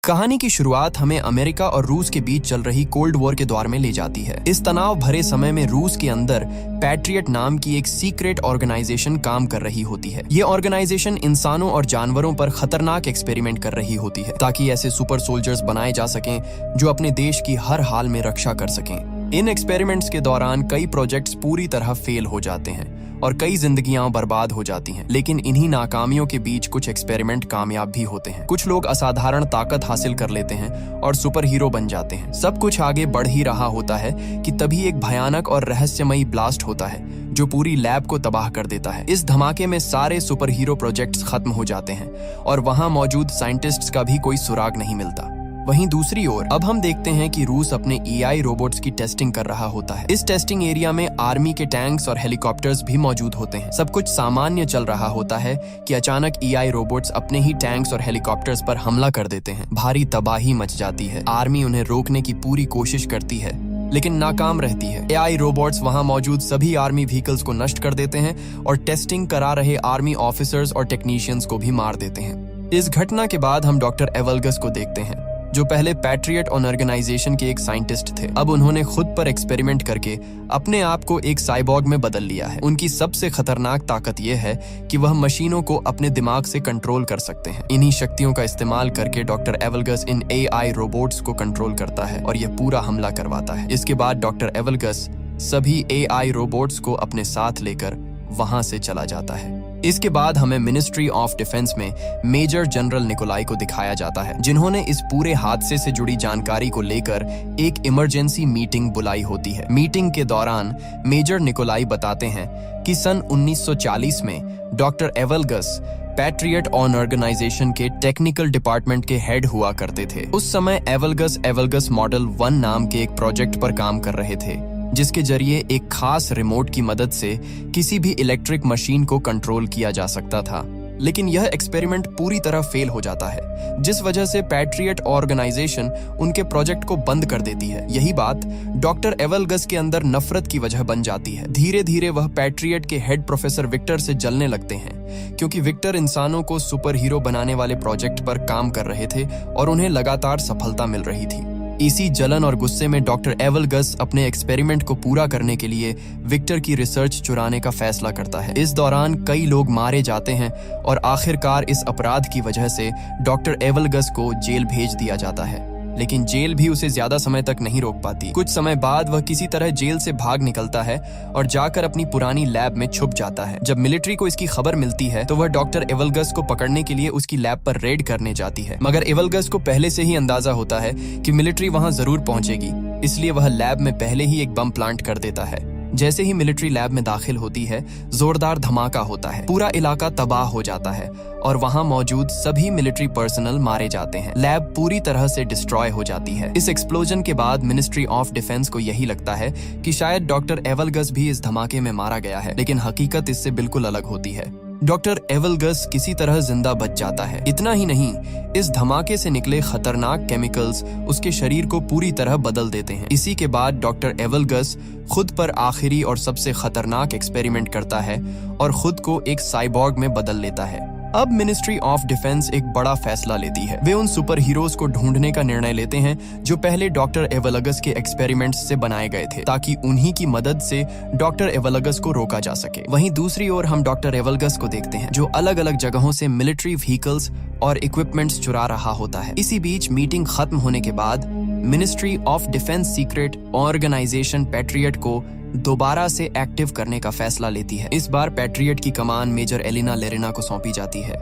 कहानी की शुरुआत हमें अमेरिका और रूस के बीच चल रही कोल्ड वॉर के दौर में ले जाती है। इस तनाव भरे समय में रूस के अंदर पैट्रियट नाम की एक सीक्रेट ऑर्गेनाइजेशन काम कर रही होती है। ये ऑर्गेनाइजेशन इंसानों और जानवरों पर खतरनाक एक्सपेरिमेंट कर रही होती है ताकि ऐसे सुपर सोल्जर्स बनाए जा सकें जो अपने देश की हर हाल में रक्षा कर सकें। इन एक्सपेरिमेंट्स के दौरान कई प्रोजेक्ट्स पूरी तरह फेल हो जाते हैं और कई जिंदगियां बर्बाद हो जाती हैं, लेकिन इन्हीं नाकामियों के बीच कुछ एक्सपेरिमेंट कामयाब भी होते हैं। कुछ लोग असाधारण ताकत हासिल कर लेते हैं और सुपर हीरो बन जाते हैं। सब कुछ आगे बढ़ ही रहा होता है कि तभी एक भयानक और रहस्यमयी ब्लास्ट होता है जो पूरी लैब को तबाह कर देता है। इस धमाके में सारे सुपर हीरो प्रोजेक्ट्स खत्म हो जाते हैं और वहां मौजूद साइंटिस्ट्स का भी कोई सुराग नहीं मिलता। वहीं दूसरी ओर अब हम देखते हैं कि रूस अपने एआई रोबोट्स की टेस्टिंग कर रहा होता है। इस टेस्टिंग एरिया में आर्मी के टैंक्स और हेलीकॉप्टर्स भी मौजूद होते हैं। सब कुछ सामान्य चल रहा होता है कि अचानक एआई रोबोट्स अपने ही टैंक्स और हेलीकॉप्टर्स पर हमला कर देते हैं। भारी तबाही मच जाती है। आर्मी उन्हें रोकने की पूरी कोशिश करती है लेकिन नाकाम रहती है। एआई रोबोट्स वहां मौजूद सभी आर्मी व्हीकल्स को नष्ट कर देते हैं और टेस्टिंग करा रहे आर्मी ऑफिसर्स और टेक्नीशियंस को भी मार देते हैं। इस घटना के बाद हम डॉक्टर एवलगस को देखते हैं जो पहले पैट्रियट ऑर्गेनाइजेशन के एक साइंटिस्ट थे। अब उन्होंने खुद पर एक्सपेरिमेंट करके अपने आप को एक साइबॉर्ग में बदल लिया है। उनकी सबसे खतरनाक ताकत यह है कि वह मशीनों को अपने दिमाग से कंट्रोल कर सकते हैं। इन्हीं शक्तियों का इस्तेमाल करके डॉक्टर एवलगस इन एआई रोबोट्स को कंट्रोल करता है और यह पूरा हमला करवाता है। इसके बाद डॉक्टर एवलगस सभी एआई रोबोट्स को अपने साथ लेकर वहां से चला जाता है। इसके बाद हमें मिनिस्ट्री ऑफ डिफेंस में मेजर जनरल निकोलाई को दिखाया जाता है जिन्होंने इस पूरे हादसे से जुड़ी जानकारी को लेकर एक इमरजेंसी मीटिंग बुलाई होती है। मीटिंग के दौरान मेजर निकोलाई बताते हैं कि सन 1940 में डॉक्टर एवलगस पैट्रियट ऑर्गेनाइजेशन के टेक्निकल डिपार्टमेंट के हेड हुआ करते थे। उस समय एवलगस मॉडल 1 नाम के एक प्रोजेक्ट पर काम कर रहे थे जिसके जरिए एक खास रिमोट की मदद से किसी भी इलेक्ट्रिक मशीन को कंट्रोल किया जा सकता था। लेकिन यह एक्सपेरिमेंट पूरी तरह फेल हो जाता है जिस वजह से पैट्रियट ऑर्गेनाइजेशन उनके प्रोजेक्ट को बंद कर देती है। यही बात डॉक्टर एवलगस के अंदर नफरत की वजह बन जाती है। धीरे धीरे वह पैट्रियट के हेड प्रोफेसर विक्टर से जलने लगते हैं क्योंकि विक्टर इंसानों को सुपर हीरो बनाने वाले प्रोजेक्ट पर काम कर रहे थे और उन्हें लगातार सफलता मिल रही थी। इसी जलन और गुस्से में डॉक्टर एवलगस अपने एक्सपेरिमेंट को पूरा करने के लिए विक्टर की रिसर्च चुराने का फैसला करता है। इस दौरान कई लोग मारे जाते हैं और आखिरकार इस अपराध की वजह से डॉक्टर एवलगस को जेल भेज दिया जाता है। लेकिन जेल भी उसे ज्यादा समय तक नहीं रोक पाती। कुछ समय बाद वह किसी तरह जेल से भाग निकलता है और जाकर अपनी पुरानी लैब में छुप जाता है। जब मिलिट्री को इसकी खबर मिलती है तो वह डॉक्टर एवलगस को पकड़ने के लिए उसकी लैब पर रेड करने जाती है, मगर एवलगस को पहले से ही अंदाजा होता है कि मिलिट्री वहां जरूर पहुंचेगी, इसलिए वह लैब में पहले ही एक बम प्लांट कर देता है। जैसे ही मिलिट्री लैब में दाखिल होती है जोरदार धमाका होता है। पूरा इलाका तबाह हो जाता है और वहां मौजूद सभी मिलिट्री पर्सनल मारे जाते हैं। लैब पूरी तरह से डिस्ट्रॉय हो जाती है। इस एक्सप्लोजन के बाद मिनिस्ट्री ऑफ डिफेंस को यही लगता है कि शायद डॉक्टर एवलगस भी इस धमाके में मारा गया है, लेकिन हकीकत इससे बिल्कुल अलग होती है। डॉक्टर एवलगस किसी तरह जिंदा बच जाता है। इतना ही नहीं, इस धमाके से निकले खतरनाक केमिकल्स उसके शरीर को पूरी तरह बदल देते हैं। इसी के बाद डॉक्टर एवलगस खुद पर आखिरी और सबसे खतरनाक एक्सपेरिमेंट करता है और खुद को एक साइबॉर्ग में बदल लेता है। अब मिनिस्ट्री ऑफ डिफेंस एक बड़ा फैसला लेती है। वे उन सुपर हीरोज को ढूंढने का निर्णय लेते हैं जो पहले डॉक्टर एवलगस के एक्सपेरिमेंट्स से बनाए गए थे ताकि उन्हीं की मदद से डॉक्टर एवलगस को रोका जा सके। वहीं दूसरी ओर हम डॉक्टर एवलगस को देखते हैं जो अलग अलग जगहों से मिलिट्री व्हीकल्स और इक्विपमेंट्स चुरा रहा होता है। इसी बीच मीटिंग खत्म होने के बाद ministry of defence secret organisation patriot को दोबारा से एक्टिव करने का फैसला लेती है। इस बार पैट्रियट की कमान मेजर एलिना लेरिना को सौंपी जाती है।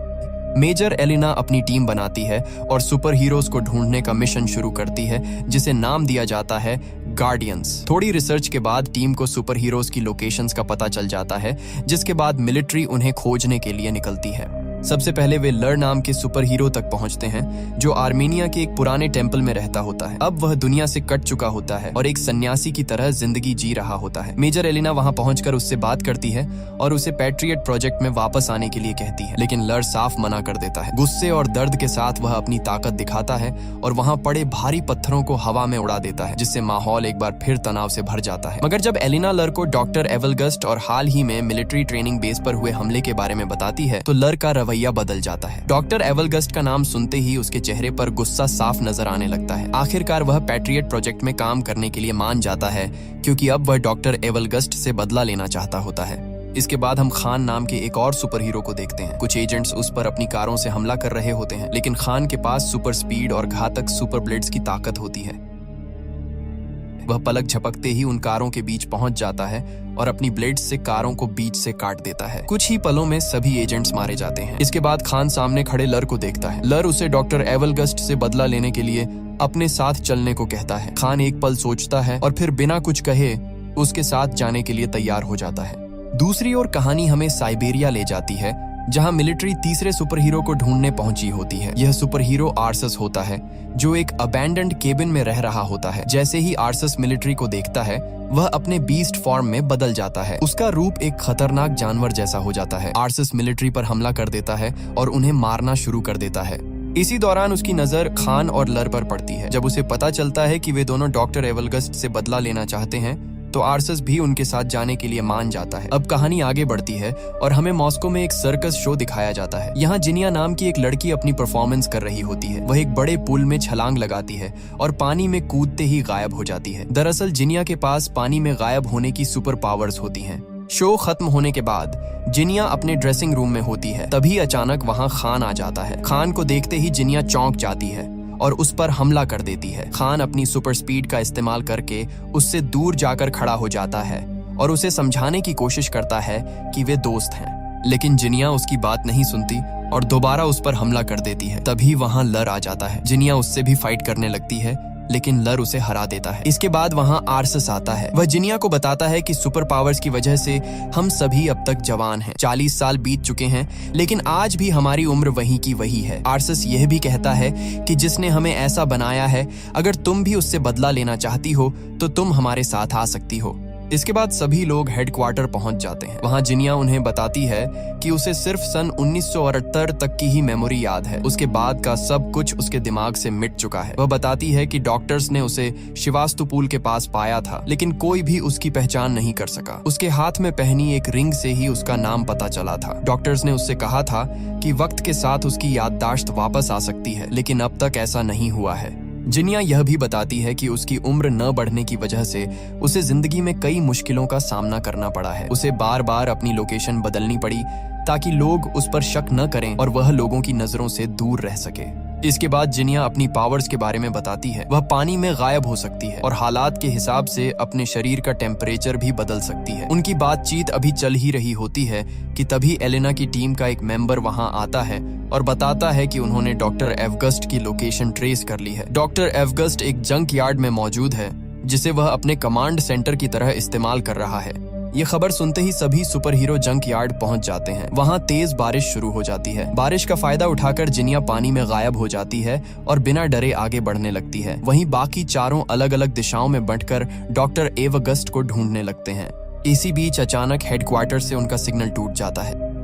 मेजर एलिना अपनी टीम बनाती है और सुपर हीरोज को ढूंढने का मिशन शुरू करती है जिसे नाम दिया जाता है गार्डियंस। थोड़ी रिसर्च के बाद टीम को सुपर हीरोज की लोकेशंस का पता चल जाता है जिसके बाद मिलिट्री उन्हें खोजने के लिए निकलती है। सबसे पहले वे लर नाम के सुपर हीरो तक पहुंचते हैं जो आर्मेनिया के एक पुराने टेम्पल में रहता होता है। अब वह दुनिया से कट चुका होता है और एक सन्यासी की तरह जिंदगी जी रहा होता है। मेजर एलिना वहां पहुंचकर उससे बात करती है और उसे पैट्रियट प्रोजेक्ट में वापस आने के लिए कहती है, लेकिन लर साफ मना कर देता है। गुस्से और दर्द के साथ वह अपनी ताकत दिखाता है और वहां पड़े भारी पत्थरों को हवा में उड़ा देता है जिससे माहौल एक बार फिर तनाव से भर जाता है। मगर जब एलिना लर को डॉक्टर एवलगस और हाल ही में मिलिट्री ट्रेनिंग बेस पर हुए हमले के बारे में बताती है तो लर का रवैया बदल जाता है। डॉक्टर एवलगस्ट का नाम सुनते ही उसके चेहरे पर गुस्सा साफ नजर आने लगता है। आखिरकार वह पैट्रियट प्रोजेक्ट में काम करने के लिए मान जाता है, क्योंकि अब वह डॉक्टर एवलगस्ट से बदला लेना चाहता होता है। इसके बाद हम खान नाम के एक और सुपर हीरो को देखते हैं। कुछ एजेंट्स उस पर अपनी कारों से हमला कर रहे होते हैं, लेकिन खान के पास सुपर स्पीड और घातक सुपर ब्लेड्स की ताकत होती है। वह पलक झपकते ही उन कारों के बीच पहुंच जाता है और अपनी ब्लेड्स से कारों को बीच से काट देता है। कुछ ही पलों में सभी एजेंट्स मारे जाते हैं। इसके बाद खान सामने खड़े लर को देखता है। लर उसे डॉक्टर एवलगस्ट से बदला लेने के लिए अपने साथ चलने को कहता है। खान एक पल सोचता है और फिर बिना कुछ कहे उसके साथ जाने के लिए तैयार हो जाता है। दूसरी ओर कहानी हमें साइबेरिया ले जाती है, जहां मिलिट्री तीसरे सुपर हीरो को ढूंढने पहुंची होती है। यह सुपर हीरो आर्सस होता है, जो एक अबैंडन्ड केबिन में रह रहा होता है। जैसे ही आर्सस मिलिट्री को देखता है, वह अपने बीस्ट फॉर्म में बदल जाता है। उसका रूप एक खतरनाक जानवर जैसा हो जाता है। आर्सस मिलिट्री पर हमला कर देता है और उन्हें मारना शुरू कर देता है। इसी दौरान उसकी नजर खान और लर पर पड़ती है। जब उसे पता चलता है कि वे दोनों डॉक्टर एवलगस्ट से बदला लेना चाहते हैं, तो आर्सस भी उनके साथ जाने के लिए मान जाता है। अब कहानी आगे बढ़ती है और हमें मॉस्को में एक सर्कस शो दिखाया जाता है। यहाँ जिनिया नाम की एक लड़की अपनी परफॉर्मेंस कर रही होती है। वह एक बड़े पुल में छलांग लगाती है और पानी में कूदते ही गायब हो जाती है। दरअसल जिनिया के पास पानी में गायब होने की सुपर पावर्स होती हैं। शो खत्म होने के बाद जिनिया अपने ड्रेसिंग रूम में होती है। तभी अचानक वहाँ खान आ जाता है। खान को देखते ही जिनिया चौंक जाती है और उस पर हमला कर देती है। खान अपनी सुपर स्पीड का इस्तेमाल करके उससे दूर जाकर खड़ा हो जाता है और उसे समझाने की कोशिश करता है कि वे दोस्त हैं, लेकिन जिनिया उसकी बात नहीं सुनती और दोबारा उस पर हमला कर देती है। तभी वहां लर आ जाता है। जिनिया उससे भी फाइट करने लगती है, लेकिन लर उसे हरा देता है। इसके बाद वहां आर्सस आता है। वह जिनिया को बताता है कि सुपर पावर्स की वजह से हम सभी अब तक जवान हैं। 40 साल बीत चुके हैं, लेकिन आज भी हमारी उम्र वही की वही है। आर्सस यह भी कहता है कि जिसने हमें ऐसा बनाया है, अगर तुम भी उससे बदला लेना चाहती हो तो तुम हमारे साथ आ सकती हो। इसके बाद सभी लोग हेडक्वार्टर पहुंच जाते हैं। वहां जिनिया उन्हें बताती है कि उसे सिर्फ सन 1978 तक की ही मेमोरी याद है। उसके बाद का सब कुछ उसके दिमाग से मिट चुका है। वह बताती है कि डॉक्टर्स ने उसे शिवास्तुपुल के पास पाया था, लेकिन कोई भी उसकी पहचान नहीं कर सका। उसके हाथ में पहनी एक रिंग से ही उसका नाम पता चला था। डॉक्टर्स ने उससे कहा था कि वक्त के साथ उसकी याददाश्त वापस आ सकती है, लेकिन अब तक ऐसा नहीं हुआ है। जिनिया यह भी बताती है कि उसकी उम्र न बढ़ने की वजह से उसे जिंदगी में कई मुश्किलों का सामना करना पड़ा है। उसे बार बार अपनी लोकेशन बदलनी पड़ी ताकि लोग उस पर शक न करें और वह लोगों की नजरों से दूर रह सके। इसके बाद जिनिया अपनी पावर्स के बारे में बताती है। वह पानी में गायब हो सकती है और हालात के हिसाब से अपने शरीर का टेम्परेचर भी बदल सकती है। उनकी बातचीत अभी चल ही रही होती है कि तभी एलेना की टीम का एक मेंबर वहां आता है और बताता है कि उन्होंने डॉक्टर एवगस्ट की लोकेशन ट्रेस कर ली है। डॉक्टर एवगस्ट एक जंक यार्ड में मौजूद है, जिसे वह अपने कमांड सेंटर की तरह इस्तेमाल कर रहा है। ये खबर सुनते ही सभी सुपर हीरो जंक यार्ड पहुंच जाते हैं। वहां तेज बारिश शुरू हो जाती है। बारिश का फायदा उठाकर जिनिया पानी में गायब हो जाती है और बिना डरे आगे बढ़ने लगती है। वहीं बाकी चारों अलग अलग दिशाओं में बंटकर डॉक्टर एवगस्ट को ढूंढने लगते हैं। इसी बीच अचानक हेडक्वार्टर से उनका सिग्नल टूट जाता है।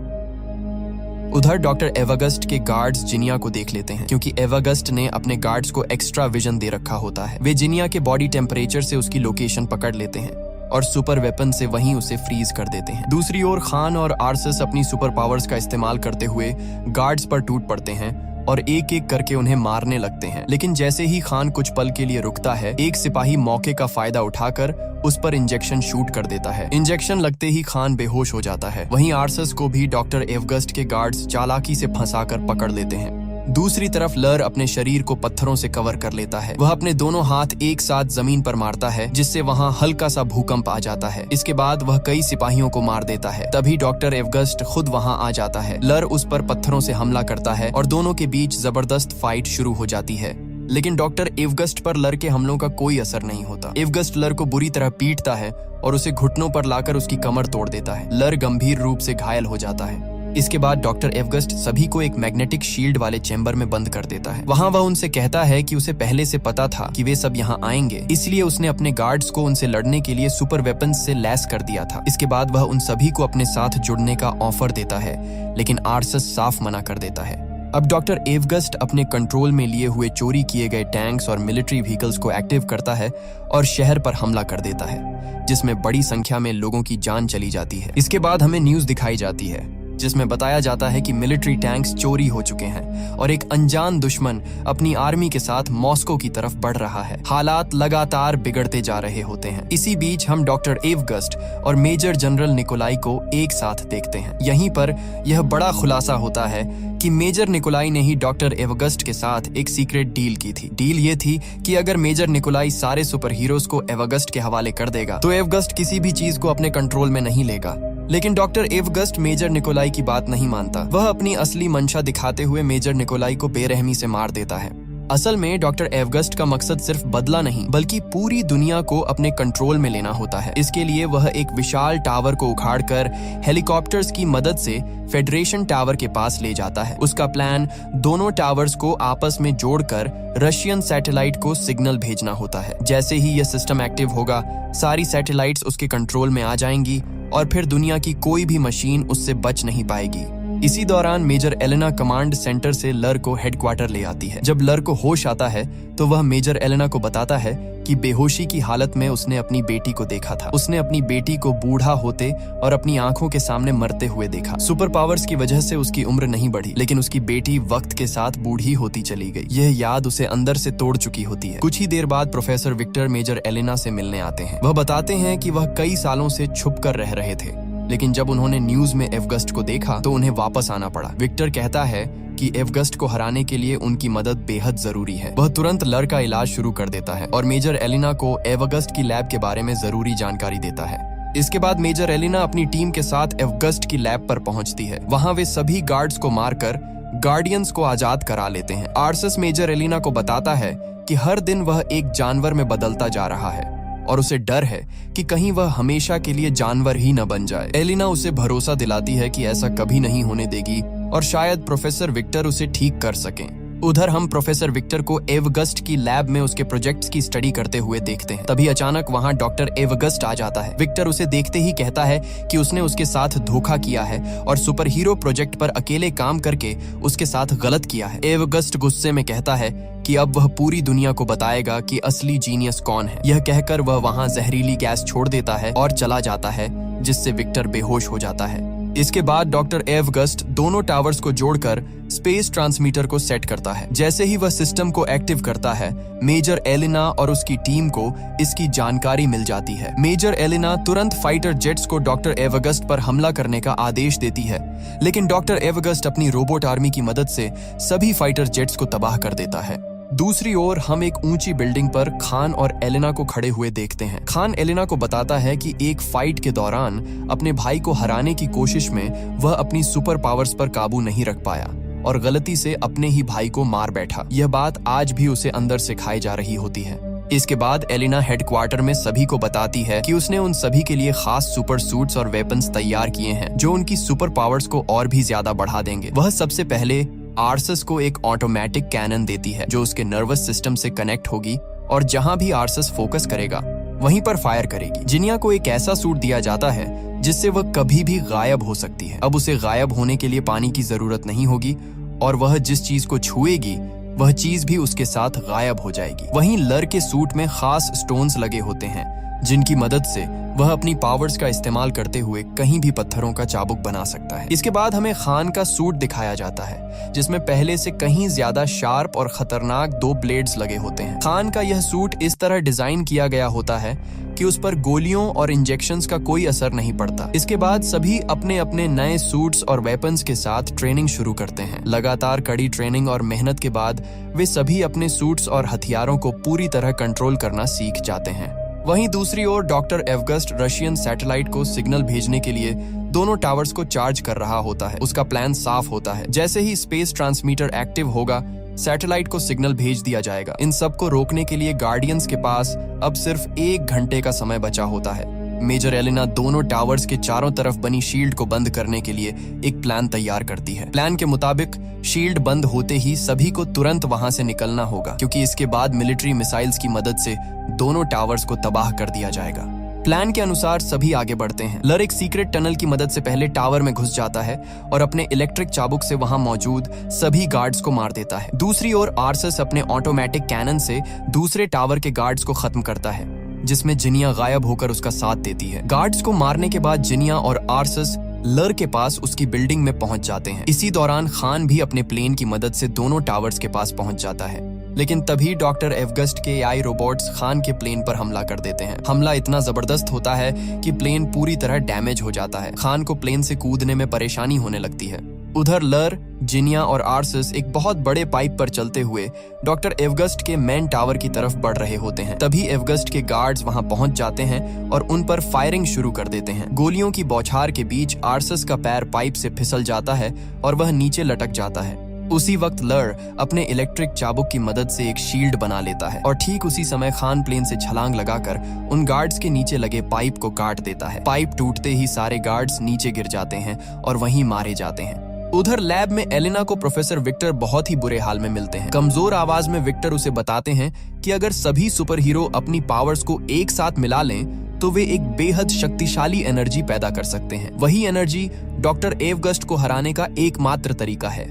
उधर डॉक्टर एवगस्ट के गार्ड्स जिनिया को देख लेते हैं, क्योंकि एवगस्ट ने अपने गार्ड्स को एक्स्ट्रा विजन दे रखा होता है। वे जिनिया के बॉडी टेम्परेचर से उसकी लोकेशन पकड़ लेते हैं और सुपर वेपन से वहीं उसे फ्रीज कर देते हैं। दूसरी ओर खान और आर्सस अपनी सुपर पावर्स का इस्तेमाल करते हुए गार्ड्स पर टूट पड़ते हैं और एक एक करके उन्हें मारने लगते हैं। लेकिन जैसे ही खान कुछ पल के लिए रुकता है, एक सिपाही मौके का फायदा उठाकर उस पर इंजेक्शन शूट कर देता है। इंजेक्शन लगते ही खान बेहोश हो जाता है। वहीं आर्सस को भी डॉक्टर एवगस्ट के गार्ड्स चालाकी से फंसाकर पकड़ लेते हैं। दूसरी तरफ लर अपने शरीर को पत्थरों से कवर कर लेता है। वह अपने दोनों हाथ एक साथ जमीन पर मारता है, जिससे वहां हल्का सा भूकंप आ जाता है। इसके बाद वह कई सिपाहियों को मार देता है। तभी डॉक्टर एवगस्ट खुद वहां आ जाता है। लर उस पर पत्थरों से हमला करता है और दोनों के बीच जबरदस्त फाइट शुरू हो जाती है। लेकिन डॉक्टर एवगस्ट पर लर के हमलों का कोई असर नहीं होता। एवगस्ट लर को बुरी तरह पीटता है और उसे घुटनों पर लाकर उसकी कमर तोड़ देता है। लर गंभीर रूप से घायल हो जाता है। इसके बाद डॉक्टर एवगस्ट सभी को एक मैग्नेटिक शील्ड वाले चेंबर में बंद कर देता है। वहां वह उनसे कहता है कि उसे पहले से पता था कि वे सब यहाँ आएंगे, इसलिए उसने अपने गार्ड्स को उनसे लड़ने के लिए सुपर वेपन्स से लैस कर दिया था। इसके बाद वह उन सभी को अपने साथ जुड़ने का ऑफर देता है, लेकिन आर्सस साफ मना कर देता है। अब डॉक्टर एवगस्ट अपने कंट्रोल में लिए हुए चोरी किए गए टैंक्स और मिलिट्री व्हीकल्स को एक्टिव करता है और शहर पर हमला कर देता है, जिसमें बड़ी संख्या में लोगों की जान चली जाती है। इसके बाद हमें न्यूज दिखाई जाती है जिसमें बताया जाता है कि मिलिट्री टैंक्स चोरी हो चुके हैं और एक अनजान दुश्मन अपनी आर्मी के साथ मॉस्को की तरफ बढ़ रहा है। हालात लगातार बिगड़ते जा रहे होते हैं। इसी बीच हम डॉक्टर एवगस्ट और मेजर जनरल निकोलाई को एक साथ देखते हैं। यहीं पर यह बड़ा खुलासा होता है कि मेजर निकोलाई ने ही डॉक्टर एवगस्ट के साथ एक सीक्रेट डील की थी। डील ये थी कि अगर मेजर निकोलाई सारे सुपर हीरोज को एवगस्ट के हवाले कर देगा तो एवगस्ट किसी भी चीज को अपने कंट्रोल में नहीं लेगा। लेकिन डॉक्टर एवगस्ट मेजर निकोलाई की बात नहीं मानता। वह अपनी असली मंशा दिखाते हुए मेजर निकोलाई को बेरहमी से मार देता है। असल में डॉक्टर एवगस्ट का मकसद सिर्फ बदला नहीं बल्कि पूरी दुनिया को अपने कंट्रोल में लेना होता है। इसके लिए वह एक विशाल टावर को उखाड़कर हेलीकॉप्टर्स की मदद से फेडरेशन टावर के पास ले जाता है। उसका प्लान दोनों टावर्स को आपस में जोड़कर रशियन सैटेलाइट को सिग्नल भेजना होता है। जैसे ही यह सिस्टम एक्टिव होगा, सारी सैटेलाइट्स उसके कंट्रोल में आ जाएंगी और फिर दुनिया की कोई भी मशीन उससे बच नहीं पाएगी। इसी दौरान मेजर एलेना कमांड सेंटर से लर को हेडक्वार्टर ले आती है। जब लर को होश आता है तो वह मेजर एलेना को बताता है कि बेहोशी की हालत में उसने अपनी बेटी को देखा था। उसने अपनी बेटी को बूढ़ा होते और अपनी आंखों के सामने मरते हुए देखा। सुपर पावर्स की वजह से उसकी उम्र नहीं बढ़ी, लेकिन उसकी बेटी वक्त के साथ बूढ़ी होती चली गई। यह याद उसे अंदर से तोड़ चुकी होती है। कुछ ही देर बाद प्रोफेसर विक्टर मेजर एलेना से मिलने आते हैं। वह बताते हैं कि वह कई सालों से छुप कर रह रहे थे, लेकिन जब उन्होंने न्यूज में एवगस्ट को देखा तो उन्हें वापस आना पड़ा। विक्टर कहता है कि एवगस्ट को हराने के लिए उनकी मदद बेहद जरूरी है। वह तुरंत लर का इलाज शुरू कर देता है और मेजर एलिना को एवगस्ट की लैब के बारे में जरूरी जानकारी देता है। इसके बाद मेजर एलिना अपनी टीम के साथ एवगस्ट की लैब पर पहुंचती है। वहां वे सभी गार्ड्स को मारकर गार्डियंस को आजाद करा लेते हैं। आर्सस मेजर एलिना को बताता है कि हर दिन वह एक जानवर में बदलता जा रहा है और उसे डर है कि कहीं वह हमेशा के लिए जानवर ही न बन जाए। एलिना उसे भरोसा दिलाती है कि ऐसा कभी नहीं होने देगी और शायद प्रोफेसर विक्टर उसे ठीक कर सकें। उधर हम प्रोफेसर विक्टर को एवगस्ट की लैब में उसके प्रोजेक्ट्स की स्टडी करते हुए देखते हैं। तभी अचानक वहां डॉक्टर एवगस्ट आ जाता है। विक्टर उसे देखते ही कहता है कि उसने उसके साथ धोखा किया है और सुपर हीरो प्रोजेक्ट पर अकेले काम करके उसके साथ गलत किया है। एवगस्ट गुस्से में कहता है कि अब वह पूरी दुनिया को बताएगा कि असली जीनियस कौन है। यह कहकर वह वहां जहरीली गैस छोड़ देता है और चला जाता है, जिससे विक्टर बेहोश हो जाता है। इसके बाद डॉक्टर एवगस्ट दोनों टावर्स को जोड़कर स्पेस ट्रांसमीटर को सेट करता है। जैसे ही वह सिस्टम को एक्टिव करता है, मेजर एलिना और उसकी टीम को इसकी जानकारी मिल जाती है। मेजर एलिना तुरंत फाइटर जेट्स को डॉक्टर एवगस्ट पर हमला करने का आदेश देती है, लेकिन डॉक्टर एवगस्ट अपनी रोबोट आर्मी की मदद से सभी फाइटर जेट्स को तबाह कर देता है। दूसरी ओर हम एक ऊंची बिल्डिंग पर खान और एलिना को खड़े हुए देखते हैं। खान एलिना को बताता है कि एक फाइट के दौरान अपने भाई को हराने की कोशिश में वह अपनी सुपर पावर्स पर काबू नहीं रख पाया और गलती से अपने ही भाई को मार बैठा। यह बात आज भी उसे अंदर से खाई जा रही होती है। इसके बाद एलिना हेडक्वार्टर में सभी को बताती है कि उसने उन सभी के लिए खास सुपर सूट्स और वेपन्स तैयार किए हैं जो उनकी सुपर पावर्स को और भी ज्यादा बढ़ा देंगे। वह सबसे पहले आर्सस को एक ऑटोमेटिक कैनन देती है जो उसके नर्वस सिस्टम से कनेक्ट होगी और जहां भी आर्सस फोकस करेगा वहीं पर फायर करेगी। जिनिया को एक ऐसा सूट दिया जाता है जिससे वह कभी भी गायब हो सकती है। अब उसे गायब होने के लिए पानी की जरूरत नहीं होगी और वह जिस चीज को छुएगी वह चीज भी उसके साथ गायब हो जाएगी। वहीं लर के सूट में खास स्टोन्स लगे होते हैं जिनकी मदद से वह अपनी पावर्स का इस्तेमाल करते हुए कहीं भी पत्थरों का चाबुक बना सकता है। इसके बाद हमें खान का सूट दिखाया जाता है जिसमें पहले से कहीं ज्यादा शार्प और खतरनाक 2 ब्लेड्स लगे होते हैं। खान का यह सूट इस तरह डिजाइन किया गया होता है कि उस पर गोलियों और इंजेक्शंस का कोई असर नहीं पड़ता। इसके बाद सभी अपने अपने नए सूट्स और वेपन्स के साथ ट्रेनिंग शुरू करते हैं। लगातार कड़ी ट्रेनिंग और मेहनत के बाद वे सभी अपने सूट्स और हथियारों को पूरी तरह कंट्रोल करना सीख जाते हैं। वहीं दूसरी ओर डॉक्टर एवगस्ट रशियन सैटेलाइट को सिग्नल भेजने के लिए दोनों टावर्स को चार्ज कर रहा होता है। उसका प्लान साफ होता है। जैसे ही स्पेस ट्रांसमीटर एक्टिव होगा, सैटेलाइट को सिग्नल भेज दिया जाएगा। इन सब को रोकने के लिए गार्डियंस के पास अब सिर्फ 1 घंटे का समय बचा होता है। मेजर एलिना दोनों टावर्स के चारों तरफ बनी शील्ड को बंद करने के लिए एक प्लान तैयार करती है। प्लान के मुताबिक शील्ड बंद होते ही सभी को तुरंत वहां से निकलना होगा, क्योंकि इसके बाद मिलिट्री मिसाइल्स की मदद से दोनों टावर्स को तबाह कर दिया जाएगा। प्लान के अनुसार सभी आगे बढ़ते हैं। लर एक सीक्रेट टनल की मदद से पहले टावर में घुस जाता है और अपने इलेक्ट्रिक चाबुक से वहां मौजूद सभी गार्ड्स को मार देता है। दूसरी ओर आर्सस अपने ऑटोमेटिक कैनन से दूसरे टावर के गार्ड्स को खत्म करता है, जिसमें जिनिया गायब होकर उसका साथ देती है। गार्ड्स को मारने के बाद जिनिया और आर्सस लर के पास उसकी बिल्डिंग में पहुंच जाते हैं। इसी दौरान खान भी अपने प्लेन की मदद से दोनों टावर्स के पास पहुंच जाता है, लेकिन तभी डॉक्टर एवगस्ट के AI रोबोट्स खान के प्लेन पर हमला कर देते हैं। हमला इतना जबरदस्त होता है कि प्लेन पूरी तरह डैमेज हो जाता है। खान को प्लेन से कूदने में परेशानी होने लगती है। उधर लर, जिनिया और आर्सस एक बहुत बड़े पाइप पर चलते हुए डॉक्टर एवगस्ट के मेन टावर की तरफ बढ़ रहे होते हैं। तभी एवगस्ट के गार्ड्स वहां पहुंच जाते हैं और उन पर फायरिंग शुरू कर देते हैं। गोलियों की बौछार के बीच आर्सस का पैर पाइप से फिसल जाता है और वह नीचे लटक जाता है। उसी वक्त लर अपने इलेक्ट्रिक चाबुक की मदद से एक शील्ड बना लेता है और ठीक उसी समय खान प्लेन से छलांग लगाकर उन गार्ड्स के नीचे लगे पाइप को काट देता है। पाइप टूटते ही सारे गार्ड्स नीचे गिर जाते हैं और वहीं मारे जाते हैं। उधर लैब में एलिना को प्रोफेसर विक्टर बहुत ही बुरे हाल में मिलते हैं। कमजोर आवाज में विक्टर उसे बताते हैं कि अगर सभी सुपर हीरो अपनी पावर्स को एक साथ मिला लें तो वे एक बेहद शक्तिशाली एनर्जी पैदा कर सकते हैं। वही एनर्जी डॉक्टर एवगस्ट को हराने का एकमात्र तरीका है।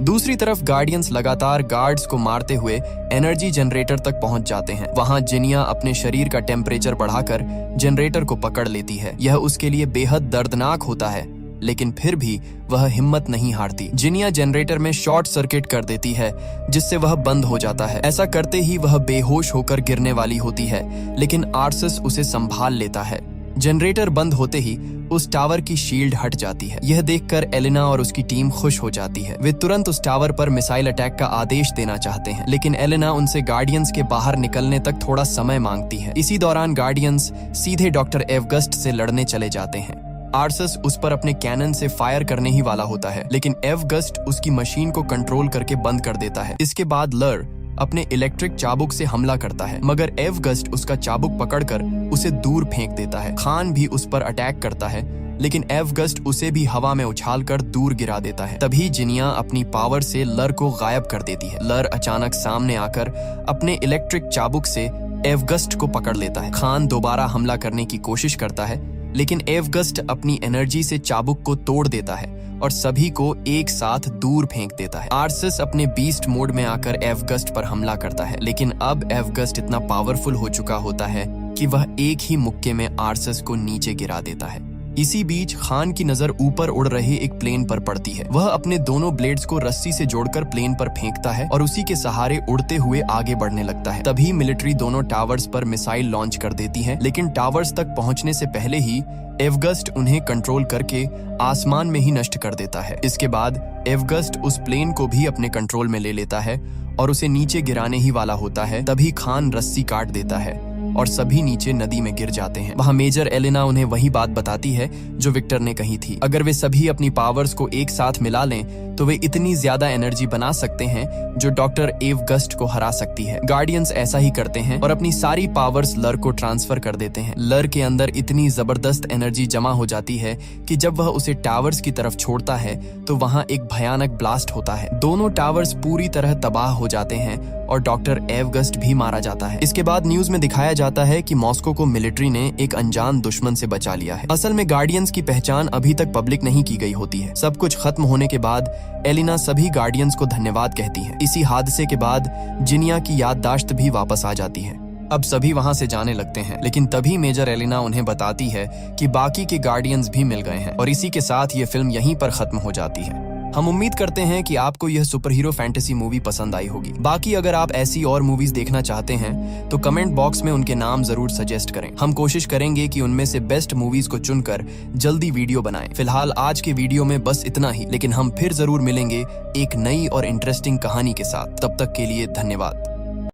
दूसरी तरफ गार्डियंस लगातार गार्ड्स को मारते हुए एनर्जी जनरेटर तक पहुंच जाते हैं। वहां जिनिया अपने शरीर का टेम्परेचर बढ़ाकर जनरेटर को पकड़ लेती है। यह उसके लिए बेहद दर्दनाक होता है, लेकिन फिर भी वह हिम्मत नहीं हारती। जिनिया जनरेटर में शॉर्ट सर्किट कर देती है, जिससे वह बंद हो जाता है। ऐसा करते ही वह बेहोश होकर गिरने वाली होती है, लेकिन आर्सस उसे संभाल लेता है। जनरेटर बंद होते ही उस टावर की शील्ड हट जाती है। यह देखकर एलिना और उसकी टीम खुश हो जाती है। वे तुरंत उस टावर पर मिसाइल अटैक का आदेश देना चाहते हैं, लेकिन एलिना उनसे गार्डियंस के बाहर निकलने तक थोड़ा समय मांगती है। इसी दौरान गार्डियंस सीधे डॉक्टर एवगस्ट से लड़ने चले जाते हैं। आर्सस उस पर अपने कैनन से फायर करने ही वाला होता है, लेकिन एवगस्ट उसकी मशीन को कंट्रोल करके बंद कर देता है। इसके बाद लर अपने इलेक्ट्रिक चाबुक से हमला करता है, मगर एवगस्ट उसका चाबुक पकड़कर उसे दूर फेंक देता है। खान भी उस पर अटैक करता है, लेकिन एवगस्ट उसे भी हवा में उछालकर दूर गिरा देता है। तभी जिनिया अपनी पावर से लर को गायब कर देती है। लर अचानक सामने आकर अपने इलेक्ट्रिक चाबुक से एवगस्ट को पकड़ लेता है। खान दोबारा हमला करने की कोशिश करता है, लेकिन एवगस्ट अपनी एनर्जी से चाबुक को तोड़ देता है और सभी को एक साथ दूर फेंक देता है। आर्सस अपने बीस्ट मोड में आकर एवगस्ट पर हमला करता है, लेकिन अब एवगस्ट इतना पावरफुल हो चुका होता है कि वह एक ही मुक्के में आर्सस को नीचे गिरा देता है। इसी बीच खान की नजर ऊपर उड़ रहे एक प्लेन पर पड़ती है। वह अपने दोनों ब्लेड्स को रस्सी से जोड़कर प्लेन पर फेंकता है और उसी के सहारे उड़ते हुए आगे बढ़ने लगता है। तभी मिलिट्री दोनों टावर्स पर मिसाइल लॉन्च कर देती है, लेकिन टावर्स तक पहुंचने से पहले ही एवगस्ट उन्हें कंट्रोल करके आसमान में ही नष्ट कर देता है। इसके बाद एवगस्ट उस प्लेन को भी अपने कंट्रोल में ले लेता है और उसे नीचे गिराने ही वाला होता है। तभी खान रस्सी काट देता है और सभी नीचे नदी में गिर जाते हैं। वहां मेजर एलिना उन्हें वही बात बताती है जो विक्टर ने कही थी। अगर वे सभी अपनी पावर्स को एक साथ मिला लें तो वे इतनी ज्यादा एनर्जी बना सकते हैं जो डॉक्टर एवगस्ट को हरा सकती है। गार्डियंस ऐसा ही करते हैं और अपनी सारी पावर्स लर को ट्रांसफर कर देते हैं। लर के अंदर इतनी जबरदस्त एनर्जी जमा हो जाती है कि जब वह उसे टावर्स की तरफ छोड़ता है तो वहां एक भयानक ब्लास्ट होता है। दोनों टावर्स पूरी तरह तबाह हो जाते हैं और डॉक्टर एवगस्ट भी मारा जाता है। इसके बाद न्यूज में दिखाया जाता है कि मॉस्को को मिलिट्री ने एक अनजान दुश्मन से बचा लिया है। असल में गार्डियंस की पहचान अभी तक पब्लिक नहीं की गई होती है। सब कुछ खत्म होने के बाद एलिना सभी गार्डियंस को धन्यवाद कहती है। इसी हादसे के बाद जिनिया की याददाश्त भी वापस आ जाती है। अब सभी वहां से जाने लगते हैं, लेकिन तभी मेजर एलिना उन्हें बताती है कि बाकी के गार्डियंस भी मिल गए हैं और इसी के साथ ये फिल्म यहीं पर खत्म हो जाती है। हम उम्मीद करते हैं कि आपको यह सुपर हीरो फैंटेसी मूवी पसंद आई होगी। बाकी अगर आप ऐसी और मूवीज देखना चाहते हैं तो कमेंट बॉक्स में उनके नाम जरूर सजेस्ट करें। हम कोशिश करेंगे कि उनमें से बेस्ट मूवीज को चुनकर जल्दी वीडियो बनाएं। फिलहाल आज के वीडियो में बस इतना ही, लेकिन हम फिर जरूर मिलेंगे एक नई और इंटरेस्टिंग कहानी के साथ। तब तक के लिए धन्यवाद।